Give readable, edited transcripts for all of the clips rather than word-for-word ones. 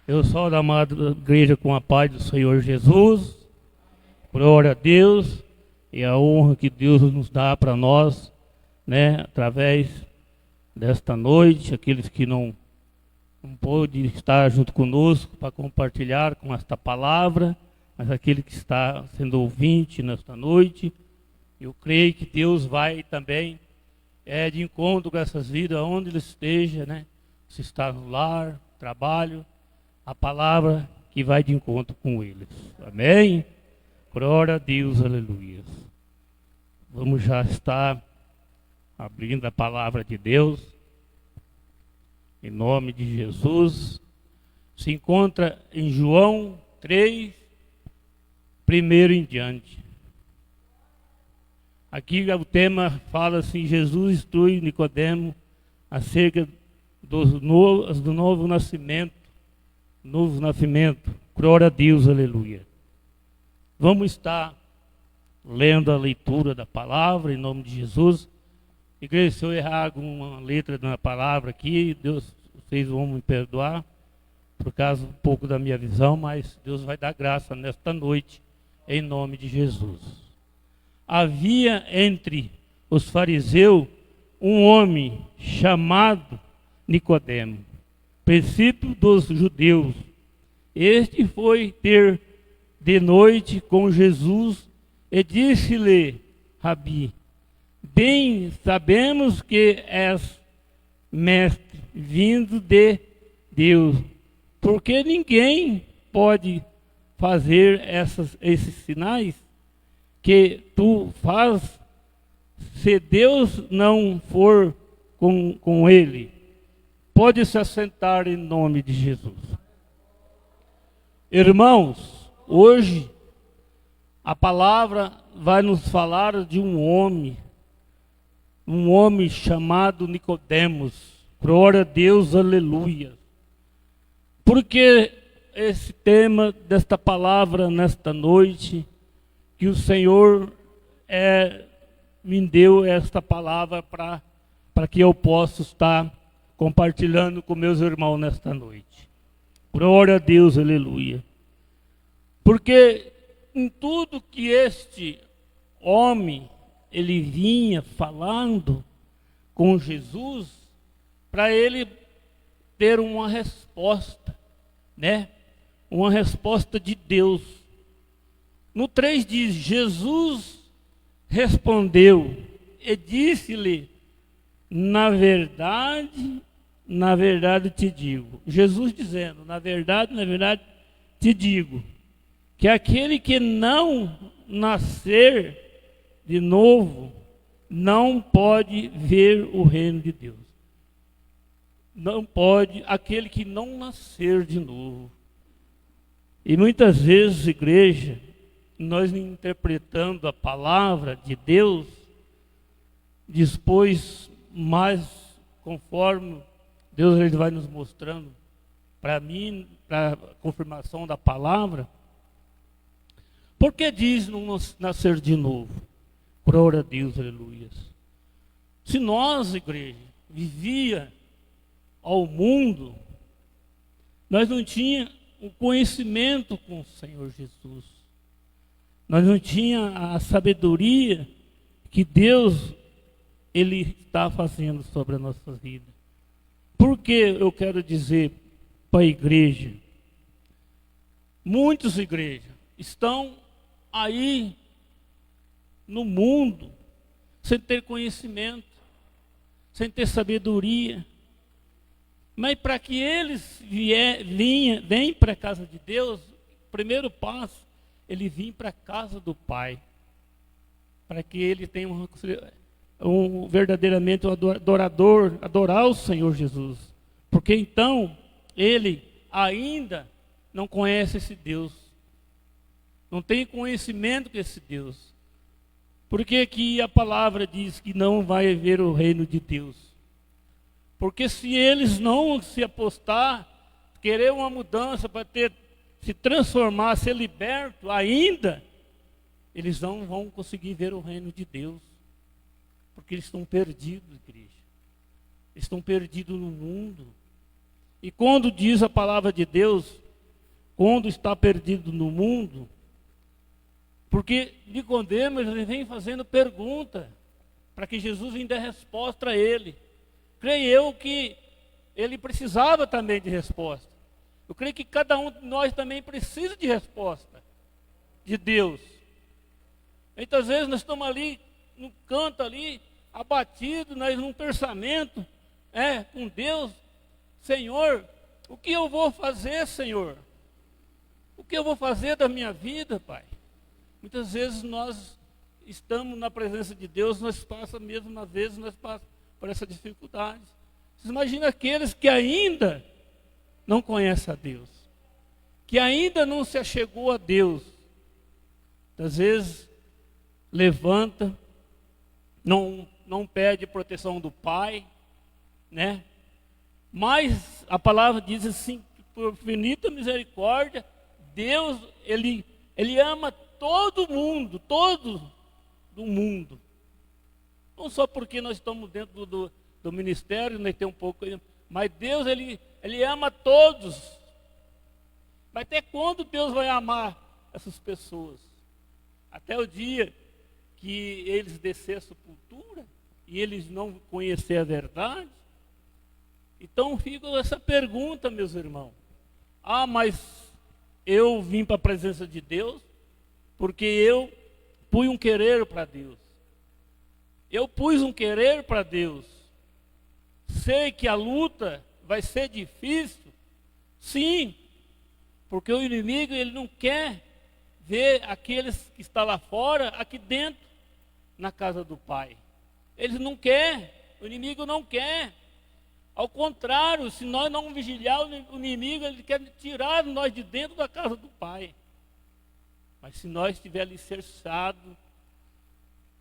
Eu sou da amada igreja com a paz do Senhor Jesus. Glória a Deus e a honra que Deus nos dá para nós, né? Através desta noite, aqueles que não pôde estar junto conosco para compartilhar com esta palavra, mas aquele que está sendo ouvinte nesta noite, eu creio que Deus vai também de encontro com essas vidas, onde ele esteja, né? Se está no lar, trabalho, a palavra que vai de encontro com eles. Amém? Glória a Deus, aleluia. Vamos já estar abrindo a palavra de Deus. Em nome de Jesus. Se encontra em João 3, primeiro em diante. Aqui o tema fala assim: Jesus instrui Nicodemo acerca do novo nascimento. Novo nascimento. Glória a Deus, aleluia. Vamos estar lendo a leitura da palavra em nome de Jesus. Igreja, se eu errar alguma letra na palavra aqui, Deus, vocês vão me perdoar, por causa um pouco da minha visão, mas Deus vai dar graça nesta noite, em nome de Jesus. Havia entre os fariseus um homem chamado Nicodemo, princípio dos judeus. Este foi ter de noite com Jesus e disse-lhe: Rabi, bem sabemos que és mestre vindo de Deus, porque ninguém pode fazer esses sinais que tu fazes se Deus não for com ele. Pode se assentar em nome de Jesus. Irmãos, hoje a palavra vai nos falar de um homem chamado Nicodemos. Glória a Deus, aleluia. Porque esse tema desta palavra nesta noite, que o Senhor me deu esta palavra para que eu possa estar compartilhando com meus irmãos nesta noite. Glória a Deus, aleluia. Porque em tudo que este homem, ele vinha falando com Jesus, para ele ter uma resposta, né? Uma resposta de Deus. No 3 diz: Jesus respondeu e disse-lhe: na verdade te digo. Jesus dizendo: na verdade te digo, que aquele que não nascer de novo, não pode ver o reino de Deus. Não pode, aquele que não nascer de novo. E muitas vezes, igreja, nós interpretando a palavra de Deus, depois, mais conforme Deus ele vai nos mostrando, para mim, para a confirmação da palavra, por que diz não nascer de novo? Glória a Deus, aleluia. Se nós, igreja, vivia ao mundo, nós não tínhamos o conhecimento com o Senhor Jesus. Nós não tínhamos a sabedoria que Deus ele está fazendo sobre a nossa vida. Por que eu quero dizer para a igreja? Muitas igrejas estão aí no mundo sem ter conhecimento, sem ter sabedoria. Mas para que eles venham para a casa de Deus, o primeiro passo, ele vir para a casa do Pai. Para que ele tenha verdadeiramente um adorador, adorar o Senhor Jesus. Porque então, ele ainda não conhece esse Deus. Não tem conhecimento desse Deus. Porque aqui a palavra diz que não vai ver o reino de Deus. Porque se eles não se apostar, querer uma mudança para se transformar, ser liberto ainda, eles não vão conseguir ver o reino de Deus. Porque eles estão perdidos, igreja. Eles estão perdidos no mundo. E quando diz a palavra de Deus, quando está perdido no mundo, porque Nicodemos ele vem fazendo pergunta para que Jesus ainda dê resposta a ele. Creio eu que ele precisava também de resposta. Eu creio que cada um de nós também precisa de resposta de Deus. Muitas vezes nós estamos ali, no canto ali, abatidos, num pensamento, com Deus. Senhor, o que eu vou fazer, Senhor? O que eu vou fazer da minha vida, Pai? Muitas vezes nós estamos na presença de Deus, nós passamos mesmo, às vezes nós passamos por essa dificuldade. Você imagina aqueles que ainda não conhecem a Deus, que ainda não se achegou a Deus. Às vezes levanta, não pede proteção do Pai, né? Mas a palavra diz assim, que por infinita misericórdia, Deus, Ele ama todo mundo, todo do mundo. Não só porque nós estamos dentro do ministério, nós temos um pouco, mas Deus, Ele ama todos. Mas até quando Deus vai amar essas pessoas? Até o dia que eles descer a sepultura e eles não conhecer a verdade? Então fica essa pergunta, meus irmãos. Mas eu vim para a presença de Deus porque eu pus um querer para Deus. Eu pus um querer para Deus. Sei que a luta vai ser difícil. Sim, porque o inimigo ele não quer ver aqueles que estão lá fora, aqui dentro, na casa do Pai. Ele não quer, o inimigo não quer. Ao contrário, se nós não vigiar, o inimigo ele quer tirar nós de dentro da casa do Pai. Mas se nós estiver alicerçados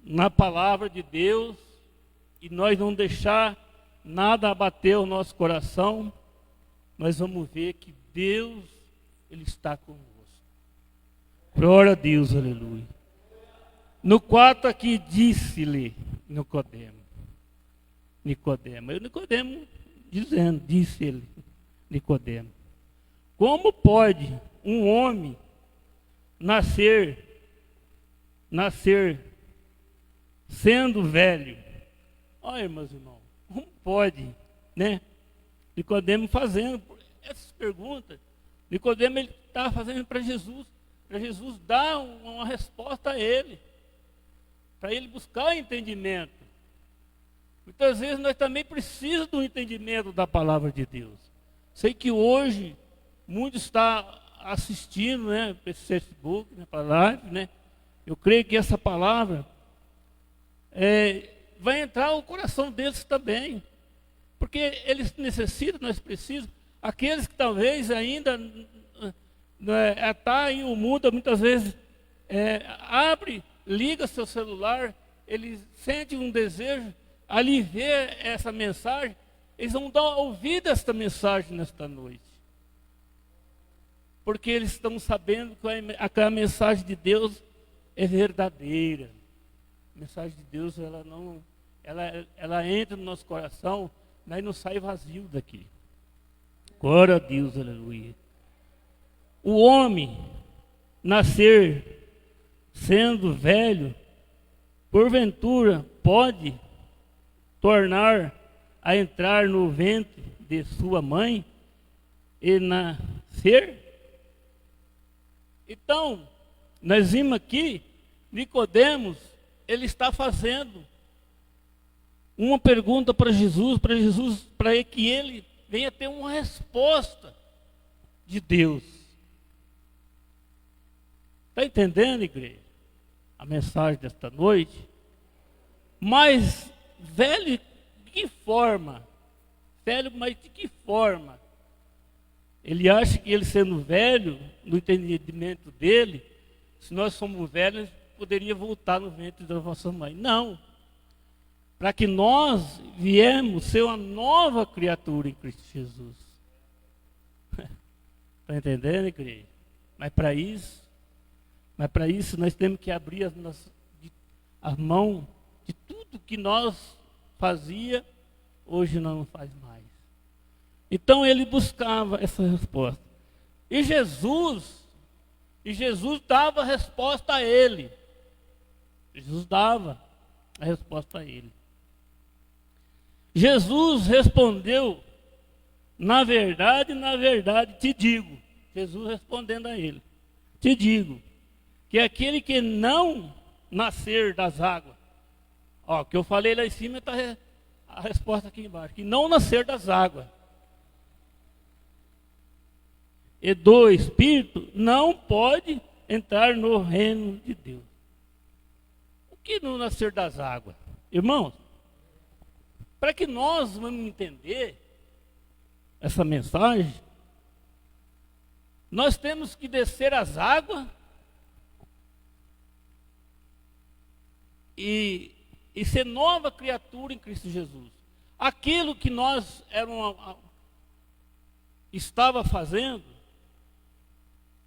na palavra de Deus, e nós não deixar nada abater o nosso coração, nós vamos ver que Deus, Ele está conosco. Glória a Deus, aleluia. No 4 aqui, disse-lhe Nicodemo, disse ele, Nicodemo, como pode um homem nascer sendo velho? Olha, meus irmãos, como pode, né? Nicodemo fazendo essas perguntas. Nicodemo ele estava fazendo para Jesus dar uma resposta a ele, para ele buscar entendimento. Muitas vezes nós também precisamos do entendimento da palavra de Deus. Sei que hoje muitos estão assistindo, né, para esse Facebook, né, para a live, né? Eu creio que essa palavra vai entrar no coração deles também, porque eles necessitam, nós precisamos. Aqueles que talvez ainda tá em um mundo, muitas vezes liga seu celular, ele sente um desejo, ali vê essa mensagem, eles vão dar ouvido a esta mensagem nesta noite. Porque eles estão sabendo que a mensagem de Deus é verdadeira. A mensagem de Deus, ela entra no nosso coração, mas não sai vazio daqui. Glória a Deus, aleluia. O homem nascer sendo velho, porventura pode tornar a entrar no ventre de sua mãe e nascer? Então, nós vimos aqui, Nicodemos, ele está fazendo uma pergunta para Jesus, para que ele venha ter uma resposta de Deus. Está entendendo, igreja? A mensagem desta noite? Mas, velho, de que forma? Velho, mas de que forma? Ele acha que ele sendo velho, no entendimento dele, se nós somos velhos, poderia voltar no ventre da nossa mãe. Não. Para que nós viemos ser uma nova criatura em Cristo Jesus. Está entendendo, igreja? Mas para isso nós temos que abrir as mãos de tudo que nós fazia, hoje não faz mais. Então ele buscava essa resposta. E Jesus dava a resposta a ele. Jesus dava a resposta a ele. Jesus respondeu, na verdade, te digo. Jesus respondendo a ele, te digo, que aquele que não nascer das águas, ó, que eu falei lá em cima, está a resposta aqui embaixo, que não nascer das águas e do Espírito, não pode entrar no reino de Deus. O que não nascer das águas? Irmãos, para que nós vamos entender essa mensagem, nós temos que descer as águas e ser nova criatura em Cristo Jesus. Aquilo que nós estava fazendo,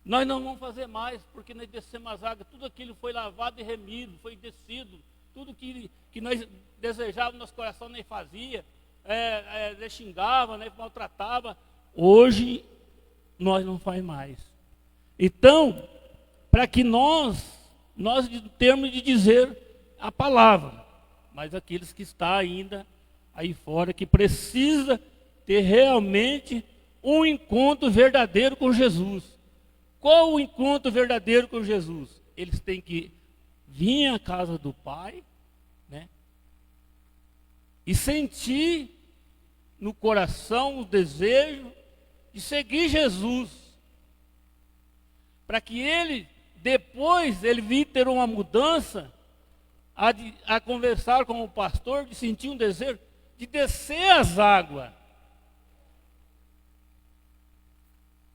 nós não vamos fazer mais, porque nós descemos as águas, tudo aquilo foi lavado e remido, foi descido, tudo que nós desejávamos no nosso coração nem fazia, xingava, maltratava. Hoje nós não faz mais. Então, para que nós temos de dizer a palavra, mas aqueles que estão ainda aí fora, que precisa ter realmente um encontro verdadeiro com Jesus. Qual o encontro verdadeiro com Jesus? Eles têm que vir à casa do Pai, né? E sentir no coração o desejo de seguir Jesus, para que ele, depois, ele vir ter uma mudança, a conversar com o pastor, de sentir um desejo de descer as águas.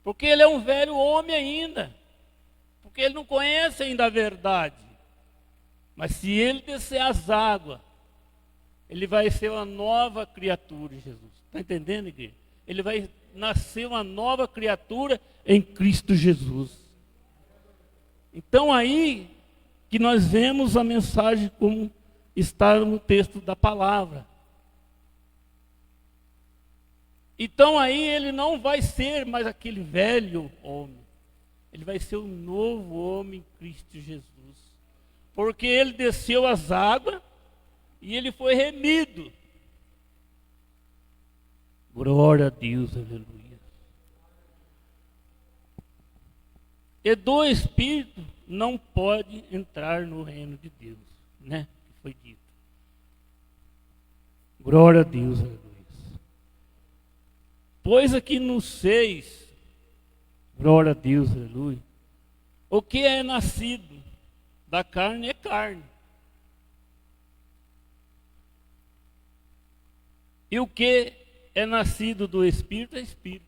Porque ele é um velho homem ainda, porque ele não conhece ainda a verdade. Mas se ele descer as águas, ele vai ser uma nova criatura em Jesus. Está entendendo, igreja? Ele vai nascer uma nova criatura em Cristo Jesus. Então aí que nós vemos a mensagem como está no texto da palavra. Então aí ele não vai ser mais aquele velho homem. Ele vai ser um novo homem em Cristo Jesus. Porque ele desceu as águas e ele foi remido. Glória a Deus, aleluia. E do Espírito não pode entrar no reino de Deus, né? Que foi dito. Glória a Deus, aleluia. Pois aqui no 6, glória a Deus, aleluia. O que é nascido da carne é carne. E o que é nascido do Espírito é Espírito.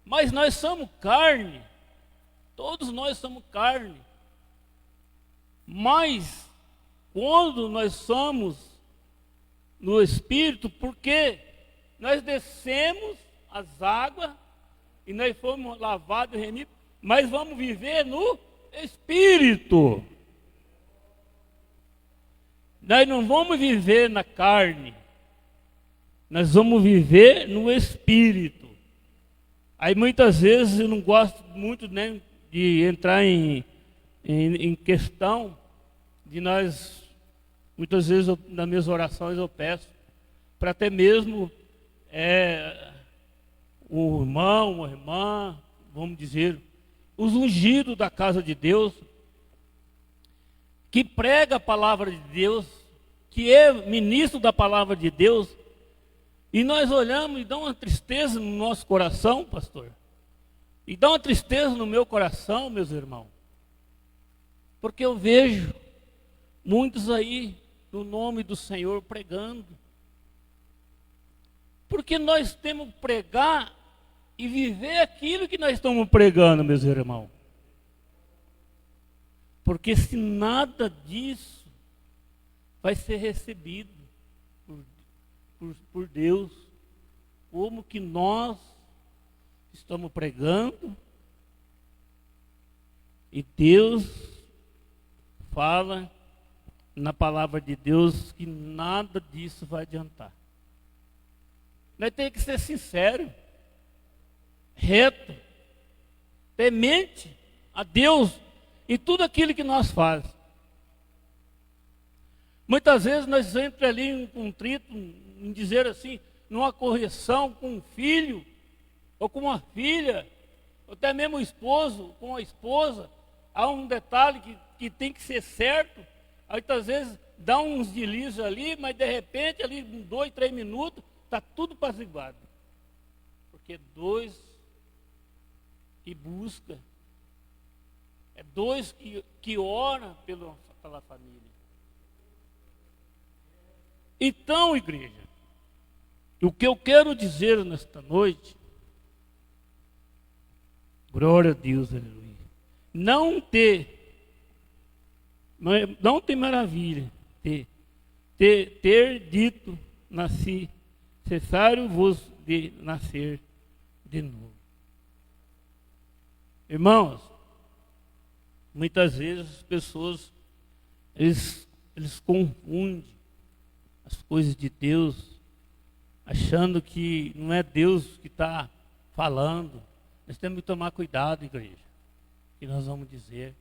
Mas nós somos carne. Todos nós somos carne. Mas quando nós somos no Espírito, porque nós descemos as águas e nós fomos lavados e remidos, mas vamos viver no Espírito. Nós não vamos viver na carne, nós vamos viver no Espírito. Aí muitas vezes eu não gosto muito, né, de entrar em questão de nós, muitas vezes nas minhas orações eu peço para até mesmo o irmão, a irmã, vamos dizer, os ungidos da casa de Deus, que prega a palavra de Deus, que é ministro da palavra de Deus, e nós olhamos e dá uma tristeza no nosso coração, pastor, e dá uma tristeza no meu coração, meus irmãos, porque eu vejo muitos aí, no nome do Senhor, pregando. Porque nós temos que pregar e viver aquilo que nós estamos pregando, meus irmãos. Porque se nada disso vai ser recebido por Deus, como que nós estamos pregando, e Deus fala na palavra de Deus que nada disso vai adiantar. Nós temos que ser sinceros, reto, temente a Deus em tudo aquilo que nós fazemos. Muitas vezes nós sempre ali em contrito, em dizer assim, numa correção com um filho, ou com uma filha, ou até mesmo o esposo com a esposa, há um detalhe que tem que ser certo, aí muitas vezes dá uns deslizes ali, mas de repente ali em 2, 3 minutos, está tudo apaziguado. Porque dois que busca, é dois que ora pela família. Então, igreja, o que eu quero dizer nesta noite, glória a Deus, aleluia, não tem maravilha ter dito, nasci, cessário-vos de nascer de novo. Irmãos, muitas vezes as pessoas, eles confundem as coisas de Deus, achando que não é Deus que está falando. Nós temos que tomar cuidado, igreja, que nós vamos dizer.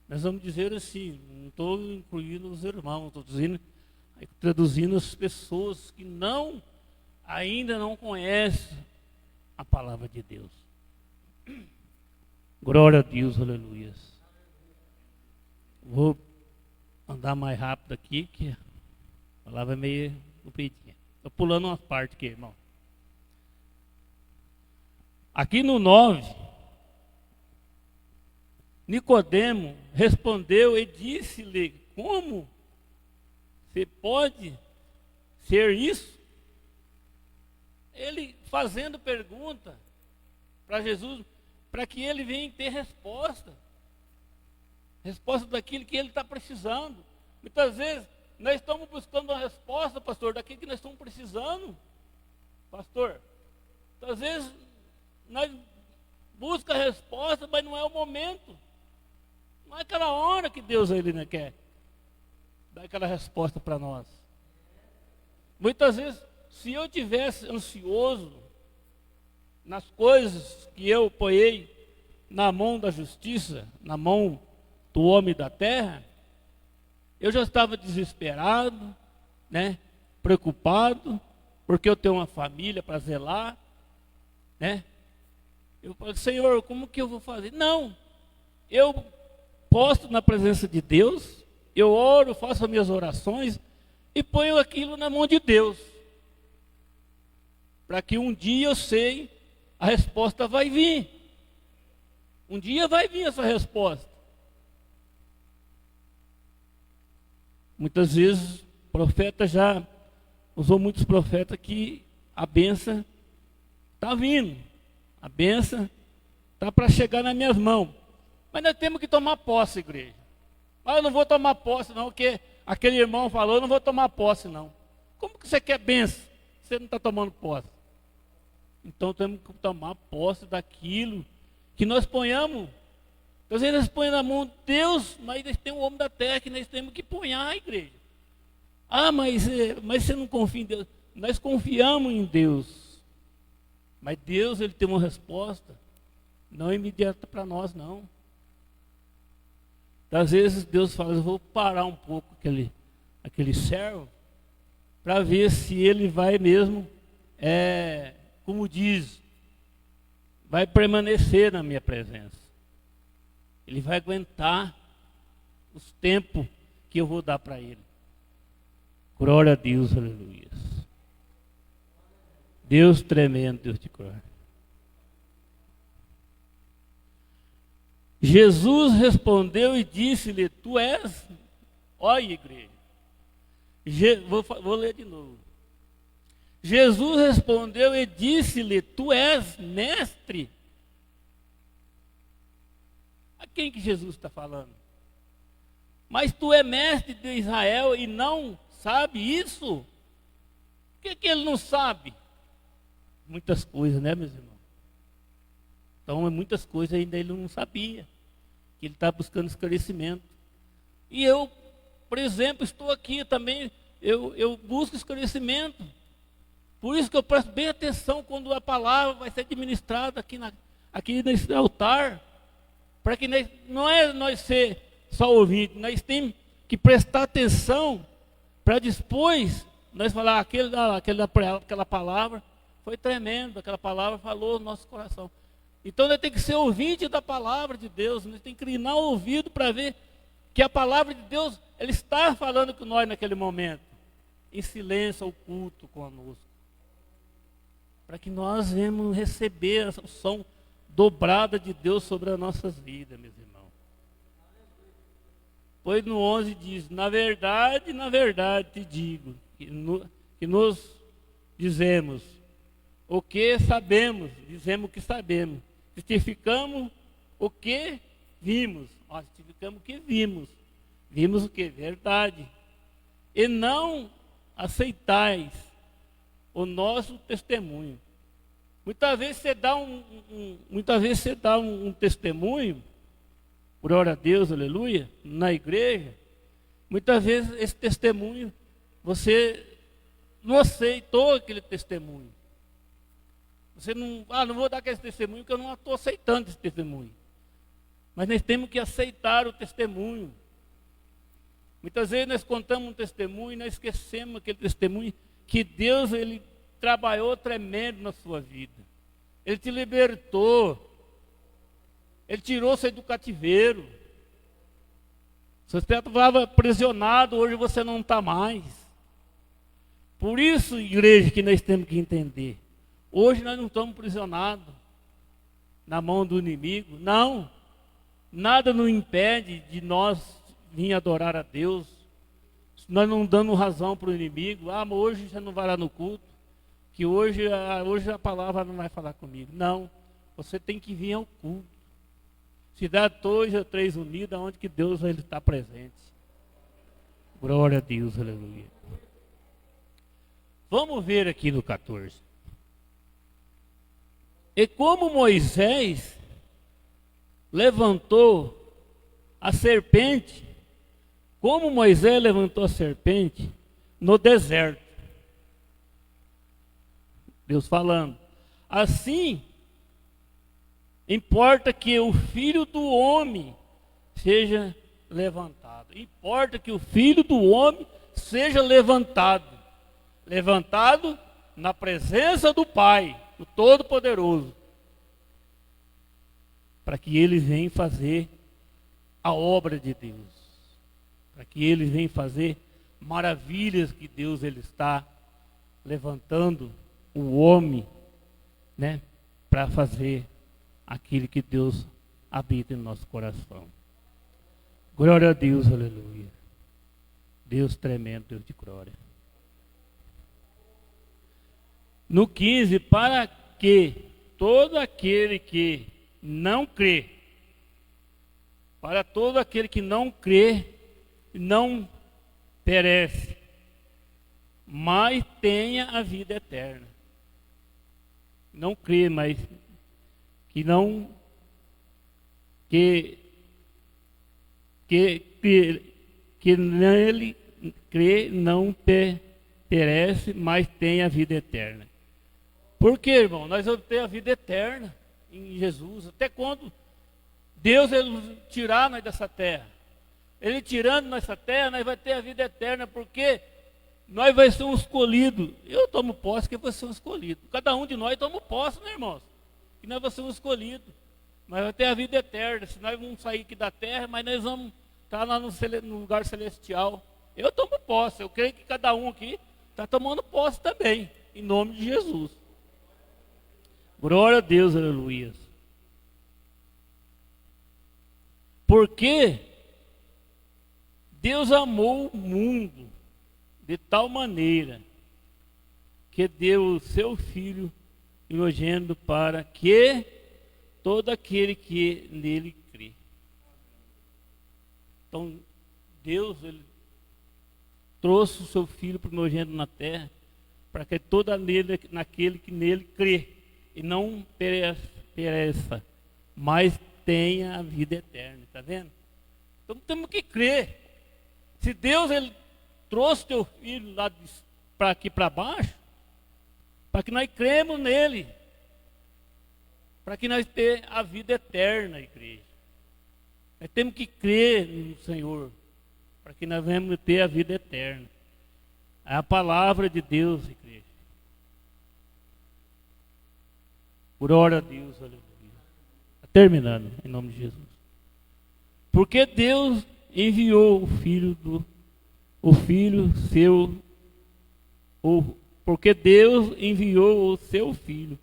Nós vamos dizer assim, não estou incluindo os irmãos, estou traduzindo as pessoas que ainda não conhecem a palavra de Deus. Glória a Deus, aleluia. Vou andar mais rápido aqui, que a palavra é meio compridinha. Estou pulando uma parte aqui, irmão. Aqui no 9, Nicodemo respondeu e disse-lhe: como você pode ser isso? Ele fazendo pergunta para Jesus, para que ele venha ter resposta daquilo que ele está precisando. Muitas vezes nós estamos buscando uma resposta, pastor, daquilo que nós estamos precisando, pastor. Às vezes nós buscamos a resposta, mas não é o momento. Não é aquela hora que Deus ele quer dar aquela resposta para nós. Muitas vezes, se eu tivesse ansioso nas coisas que eu ponhei na mão da justiça, na mão do homem da terra, eu já estava desesperado, né? Preocupado, porque eu tenho uma família para zelar, né? Eu falei: Senhor, como que eu vou fazer? Não, eu posto na presença de Deus, eu oro, faço as minhas orações e ponho aquilo na mão de Deus, para que um dia eu sei, a resposta vai vir. Um dia vai vir essa resposta. Muitas vezes, o profeta já usou muitos profetas que a bênção está vindo. A bênção está para chegar nas minhas mãos. Mas nós temos que tomar posse, igreja. Mas eu não vou tomar posse não, porque aquele irmão falou, eu não vou tomar posse não. Como que você quer bênção? Você não está tomando posse. Então temos que tomar posse daquilo que nós ponhamos. Às vezes nós põe na mão de Deus, mas nós temos o homem da terra que nós temos que pôr a igreja. Ah, mas você não confia em Deus. Nós confiamos em Deus. Mas Deus, ele tem uma resposta, não imediata para nós, não. Às vezes Deus fala: eu vou parar um pouco aquele servo, para ver se ele vai mesmo, como diz, vai permanecer na minha presença. Ele vai aguentar os tempos que eu vou dar para ele. Glória a Deus, aleluia. Deus tremendo, Deus de glória. Jesus respondeu e disse-lhe: tu és, olha igreja, vou ler de novo. Jesus respondeu e disse-lhe: tu és mestre. A quem que Jesus está falando? Mas tu é mestre de Israel e não sabe isso? O que ele não sabe? Muitas coisas, né, meus irmãos? Então, muitas coisas ainda ele não sabia, que ele está buscando esclarecimento. E eu, por exemplo, estou aqui também, eu busco esclarecimento. Por isso que eu presto bem atenção quando a palavra vai ser administrada aqui aqui nesse altar, para que não é nós ser só ouvinte, nós temos que prestar atenção para depois nós falar aquela palavra foi tremendo, aquela palavra falou no nosso coração. Então nós temos que ser ouvinte da palavra de Deus, nós temos que inclinar o ouvido para ver que a palavra de Deus, Ele está falando com nós naquele momento, em silêncio, oculto conosco, para que nós venhamos receber a unção dobrada de Deus sobre as nossas vidas, meus irmãos. Pois no 11 diz, na verdade te digo, que nós dizemos o que sabemos, dizemos o que sabemos, testificamos o que vimos, testificamos o que vimos, vimos o que? Verdade, e não aceitais o nosso testemunho. Muitas vezes você dá um testemunho, glória a Deus, aleluia, na igreja. Muitas vezes esse testemunho, você não aceitou aquele testemunho. Você não vou dar aquele testemunho porque eu não estou aceitando esse testemunho. Mas nós temos que aceitar o testemunho. Muitas vezes nós contamos um testemunho e nós esquecemos aquele testemunho que Deus, Ele trabalhou tremendo na sua vida. Ele te libertou. Ele tirou você do cativeiro. Você estava aprisionado, hoje você não está mais. Por isso, igreja, que nós temos que entender. Hoje nós não estamos aprisionados na mão do inimigo. Não. Nada nos impede de nós vir adorar a Deus. Nós não damos razão para o inimigo. Mas hoje você não vai lá no culto. Que hoje a palavra não vai falar comigo. Não. Você tem que vir ao culto. Cidade 2 ou 3 unidas, onde que Deus ele está presente. Glória a Deus, aleluia. Vamos ver aqui no 14. E como Moisés levantou a serpente, como Moisés levantou a serpente no deserto. Deus falando. Assim, importa que o Filho do Homem seja levantado. Importa que o Filho do Homem seja levantado. Levantado na presença do Pai, do Todo-Poderoso. Para que Ele venha fazer a obra de Deus. Para que Ele venha fazer maravilhas que Deus Ele está levantando o homem, né, para fazer aquilo que Deus habita em nosso coração. Glória a Deus, aleluia. Deus tremendo, Deus de glória. No 15, para que todo aquele que não crê, para todo aquele que não crê, não perece, mas tenha a vida eterna. Não crê, mas que não que nele crê, não perece, mas tem a vida eterna. Por quê, irmão? Nós vamos ter a vida eterna em Jesus. Até quando Deus ele tirar nós dessa terra? Ele tirando nossa terra, nós vamos ter a vida eterna, porque nós vamos ser um escolhido. Eu tomo posse que eu vou ser um escolhido. Cada um de nós toma posse, né, irmãos? Que nós vamos ser um escolhido. Nós vamos ter a vida eterna. Se nós vamos sair aqui da terra, mas nós vamos estar lá no lugar celestial. Eu tomo posse. Eu creio que cada um aqui está tomando posse também. Em nome de Jesus. Glória a Deus, aleluia. Porque Deus amou o mundo de tal maneira que deu o seu Filho unigênito para que todo aquele que nele crê. Então, Deus ele trouxe o seu Filho primogênito na terra para que naquele que nele crê e não pereça, mas tenha a vida eterna. Está vendo? Então temos que crer. Se Deus ele trouxe teu filho lá para aqui para baixo, para que nós cremos nele. para que nós tenhamos a vida eterna, igreja. Nós temos que crer no Senhor, para que nós venhamos ter a vida eterna. É a palavra de Deus, igreja. Glória a Deus, aleluia. Terminando, em nome de Jesus. Porque Deus enviou porque Deus enviou o seu Filho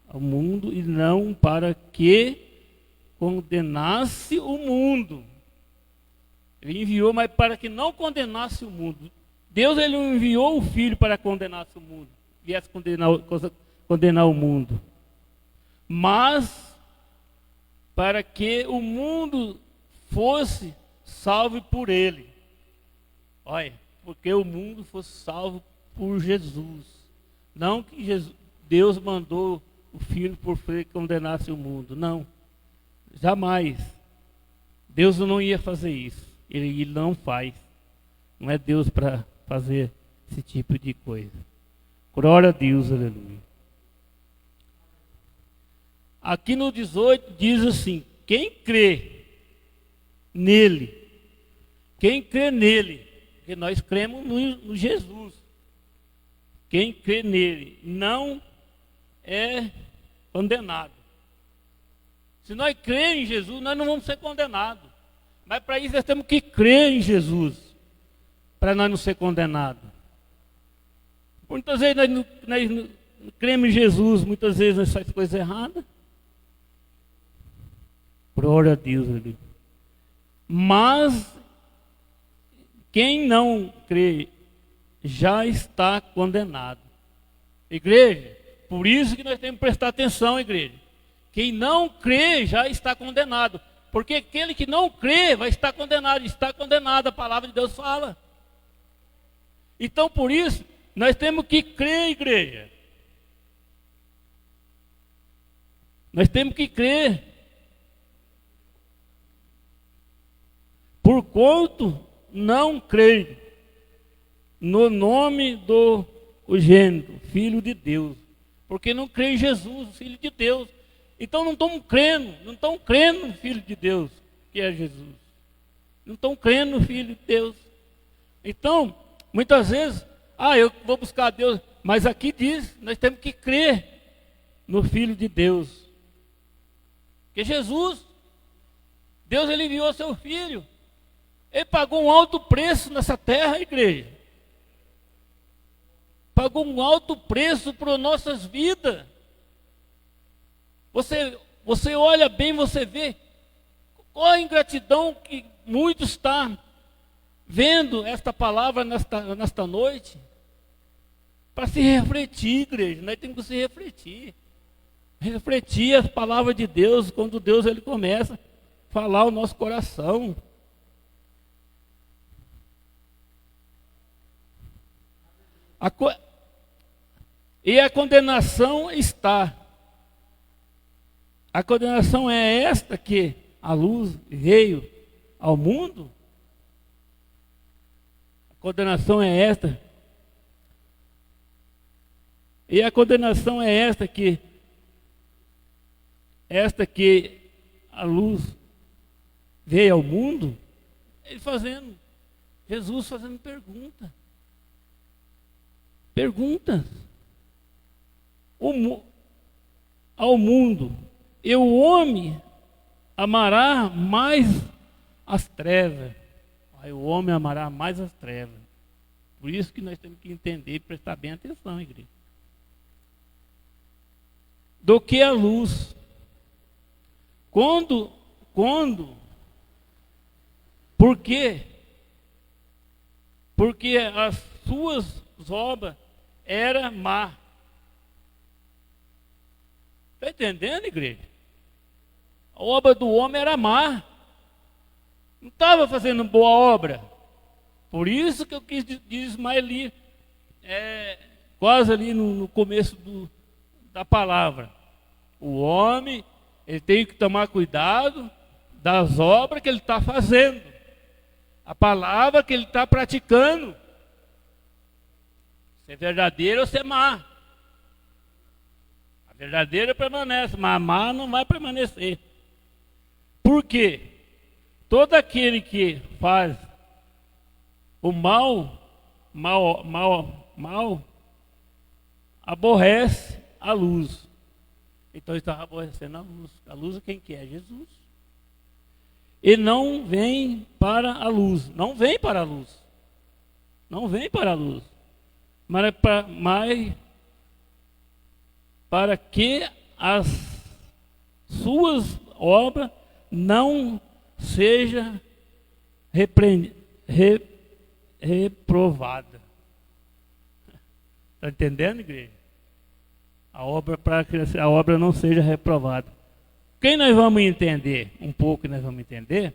ao mundo, e não para que condenasse o mundo. Ele enviou, mas para que não condenasse o mundo. Deus, ele não enviou o Filho para condenar o mundo, viesse condenar o mundo, mas para que o mundo fosse salvo por ele. Olha, porque o mundo fosse salvo por Jesus. Não que Deus mandou o Filho por que condenasse o mundo. Não, jamais. Deus não ia fazer isso. Ele não faz. Não é Deus para fazer esse tipo de coisa. Glória a Deus, aleluia. Aqui no 18 diz assim: quem crê nele, porque nós cremos no Jesus. Quem crê nele não é condenado. Se nós cremos em Jesus, nós não vamos ser condenados. Mas para isso nós temos que crer em Jesus, para nós não ser condenados. Muitas vezes nós não cremos em Jesus, muitas vezes nós fazemos coisa errada. Glória a Deus, aleluia. Mas quem não crê já está condenado. Igreja, por isso que nós temos que prestar atenção, igreja. Quem não crê já está condenado. Porque aquele que não crê vai estar condenado. Está condenado, a palavra de Deus fala. Então, por isso, nós temos que crer, igreja. Nós temos que crer. Porquanto não creio no nome do unigênito, Filho de Deus. Porque não creio em Jesus, Filho de Deus. Então não estão crendo no Filho de Deus, que é Jesus. Não estão crendo no Filho de Deus. Então, muitas vezes, eu vou buscar a Deus, mas aqui diz, nós temos que crer no Filho de Deus. Porque Jesus, Deus, ele enviou seu Filho. Ele pagou um alto preço nessa terra, igreja. Pagou um alto preço por nossas vidas. Você olha bem, você vê qual a ingratidão que muitos estão vendo esta palavra nesta noite. Para se refletir, igreja, nós temos que se refletir. Refletir a palavra de Deus, quando Deus ele começa a falar o nosso coração. E a condenação está. A condenação é esta, que a luz veio ao mundo. A condenação é esta. E a condenação é esta que a luz veio ao mundo. Jesus fazendo perguntas ao mundo. E o homem amará mais as trevas. O homem amará mais as trevas. Por isso que nós temos que entender e prestar bem atenção, igreja. Do que a luz. Por quê? Porque as suas obras eram má. Está entendendo, igreja? A obra do homem era má. Não estava fazendo boa obra. Por isso que eu quis dizer mais ali, quase ali no começo da palavra. O homem, ele tem que tomar cuidado das obras que ele está fazendo. A palavra que ele está praticando. Se é verdadeira ou se é má. Verdadeira permanece, mas a má não vai permanecer. Por quê? Todo aquele que faz o mal aborrece a luz. Então está aborrecendo a luz. A luz é quem que é? Jesus. E não vem para a luz. Não vem para a luz. Não vem para a luz. Mas para que as suas obras não sejam reprovadas. Está entendendo, igreja? A obra não seja reprovada. Quem nós vamos entender? Um pouco nós vamos entender.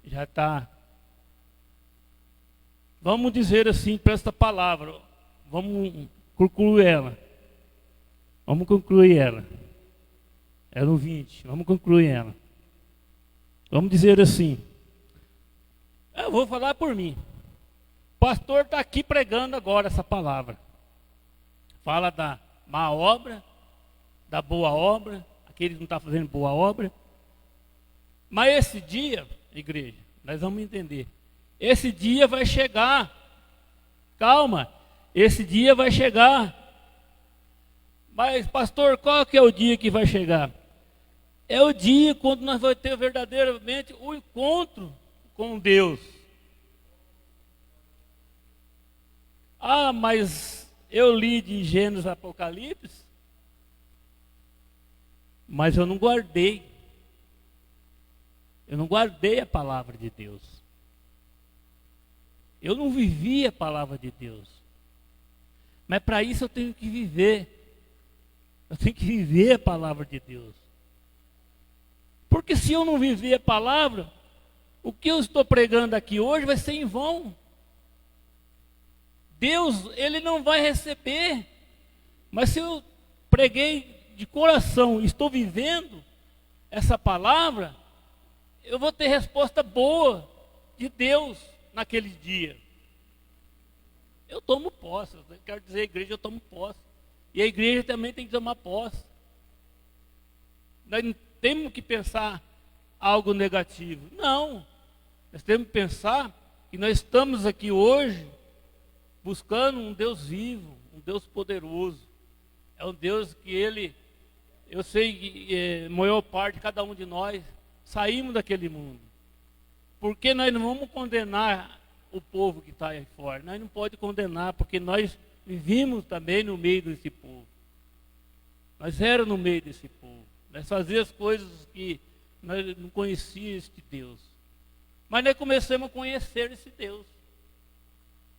Já está. Vamos dizer assim para esta palavra. Vamos concluir ela. Vamos concluir ela. É no 20. Vamos concluir ela. Vamos dizer assim. Eu vou falar por mim. O pastor está aqui pregando agora essa palavra. Fala da má obra, da boa obra, aquele que não está fazendo boa obra. Mas esse dia, igreja, nós vamos entender. Esse dia vai chegar. Calma, esse dia vai chegar. Mas, pastor, qual que é o dia que vai chegar? É o dia quando nós vamos ter verdadeiramente o encontro com Deus. Ah, mas eu li de Gênesis Apocalipse, mas eu não guardei. Eu não guardei a palavra de Deus. Eu não vivi a palavra de Deus. Mas para isso eu tenho que viver. Eu tenho que viver a palavra de Deus. Porque se eu não viver a palavra, o que eu estou pregando aqui hoje vai ser em vão. Deus, Ele não vai receber. Mas se eu preguei de coração, estou vivendo essa palavra, eu vou ter resposta boa de Deus naquele dia. Eu tomo posse, eu quero dizer, a igreja, eu tomo posse. E a igreja também tem que tomar posse. Nós não temos que pensar algo negativo. Não. Nós temos que pensar que nós estamos aqui hoje buscando um Deus vivo, um Deus poderoso. É um Deus que Ele, eu sei que a maior parte de cada um de nós saímos daquele mundo. Porque nós não vamos condenar o povo que está aí fora. Nós não podemos condenar, porque nós vivimos também no meio desse povo. Nós éramos no meio desse povo. Nós fazíamos coisas que nós não conhecíamos este Deus. Mas nós começamos a conhecer esse Deus.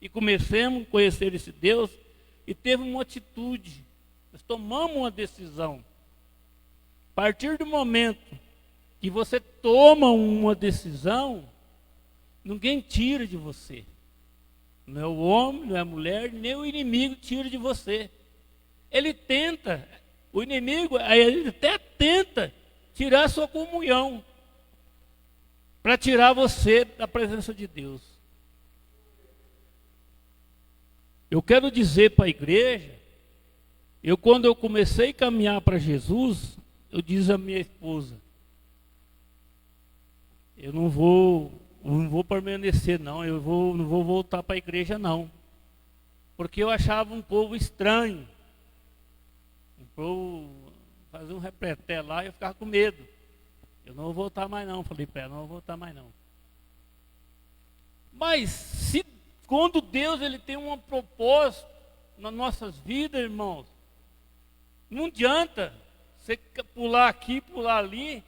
E começamos a conhecer esse Deus e teve uma atitude. Nós tomamos uma decisão. A partir do momento que você toma uma decisão, ninguém tira de você. Não é o homem, não é a mulher, nem o inimigo tira de você. Ele tenta, o inimigo, ele até tenta tirar a sua comunhão, para tirar você da presença de Deus. Eu quero dizer para a igreja, quando eu comecei a caminhar para Jesus, eu disse à minha esposa, eu não vou permanecer não, não vou voltar para a igreja não. Porque eu achava um povo estranho. Um povo fazia um repreté lá e eu ficava com medo. Eu não vou voltar mais não, falei para ela, não vou voltar mais não. Mas quando Deus ele tem um propósito nas nossas vidas, irmãos, não adianta você pular aqui, pular ali,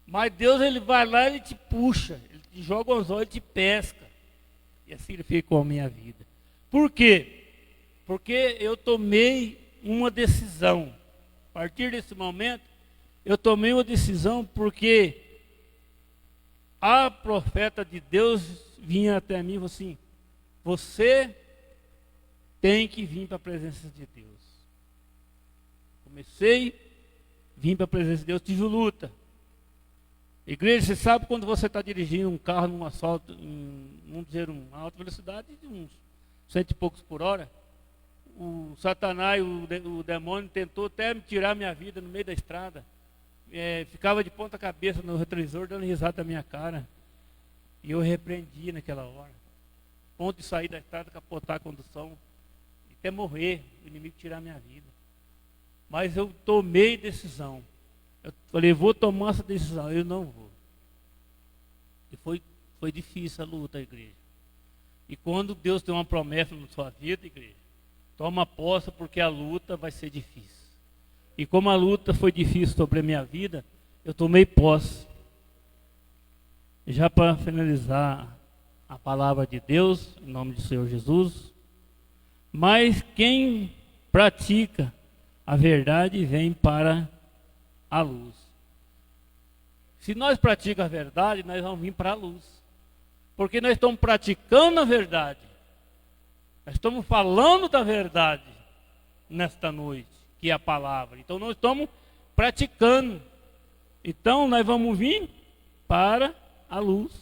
mas Deus ele vai lá e ele te puxa, ele te joga os olhos, ele te pesca. E assim ele fez com a minha vida. Por quê? Porque eu tomei uma decisão. A partir desse momento, eu tomei uma decisão porque a profeta de Deus vinha até mim e falou assim, você tem que vir para a presença de Deus. Vim para a presença de Deus, tive luta. Igreja, você sabe quando você está dirigindo um carro num asfalto, vamos dizer, uma alta velocidade de uns 100 e poucos por hora, o Satanás, o demônio tentou até me tirar minha vida no meio da estrada. Ficava de ponta cabeça no retrovisor dando risada da minha cara. E eu repreendi naquela hora. Ponto de sair da estrada, capotar a condução. E até morrer, o inimigo tirar minha vida. Mas eu tomei decisão. Eu falei, vou tomar essa decisão. Eu não vou. E foi difícil a luta, igreja. E quando Deus tem uma promessa na sua vida, igreja, toma posse, porque a luta vai ser difícil. E como a luta foi difícil sobre a minha vida, eu tomei posse. Já para finalizar a palavra de Deus, em nome do Senhor Jesus. Mas quem pratica a verdade vem para a luz. Se nós praticamos a verdade, nós vamos vir para a luz. Porque nós estamos praticando a verdade. Nós estamos falando da verdade nesta noite, que é a palavra. Então nós estamos praticando. Então nós vamos vir para a luz.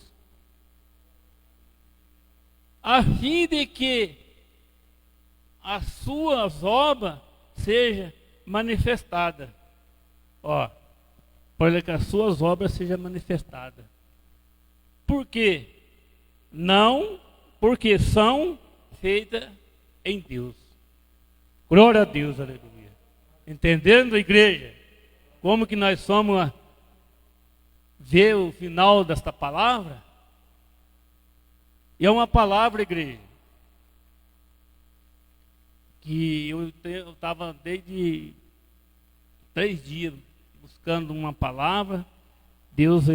A fim de que as suas obras sejam manifestadas. Para que as suas obras sejam manifestadas. Por quê? Não, porque são feitas em Deus. Glória a Deus, aleluia. Entendendo, igreja, como que nós somos ver o final desta palavra? E é uma palavra, igreja, que eu estava desde 3 dias buscando uma palavra. Deus,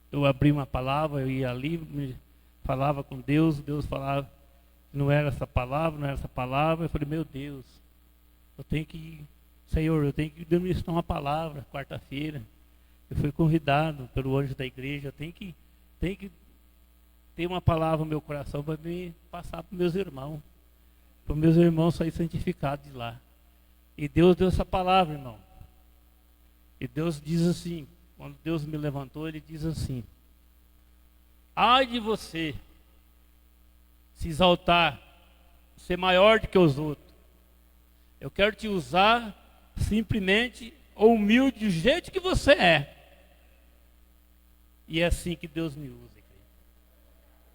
eu abri uma palavra, eu ia ali, falava com Deus, Deus falava que não era essa palavra, eu falei, meu Deus, Senhor, eu tenho que ministrar uma palavra, quarta-feira. Eu fui convidado pelo anjo da igreja, eu tenho que ter uma palavra no meu coração para me passar para meus irmãos saírem santificados de lá. E Deus deu essa palavra, irmão. E Deus diz assim, quando Deus me levantou, Ele diz assim: ai de você se exaltar, ser maior do que os outros. Eu quero te usar simplesmente humilde do jeito que você é. E é assim que Deus me usa.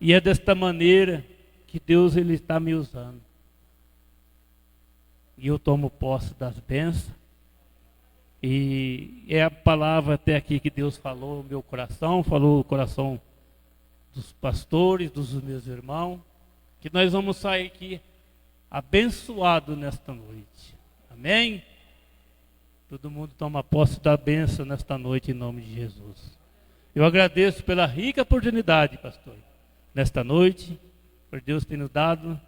E é desta maneira que Deus Ele está me usando. E eu tomo posse das bênçãos. E é a palavra até aqui que Deus falou no meu coração, falou no coração dos pastores, dos meus irmãos, que nós vamos sair aqui abençoados nesta noite. Amém? Todo mundo toma posse da bênção nesta noite em nome de Jesus. Eu agradeço pela rica oportunidade, pastor, nesta noite, por Deus ter nos dado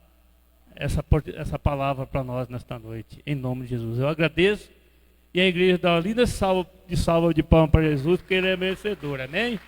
essa palavra para nós nesta noite, em nome de Jesus. Eu agradeço. E a igreja dá uma linda salva de palmas para Jesus, porque Ele é merecedor, amém?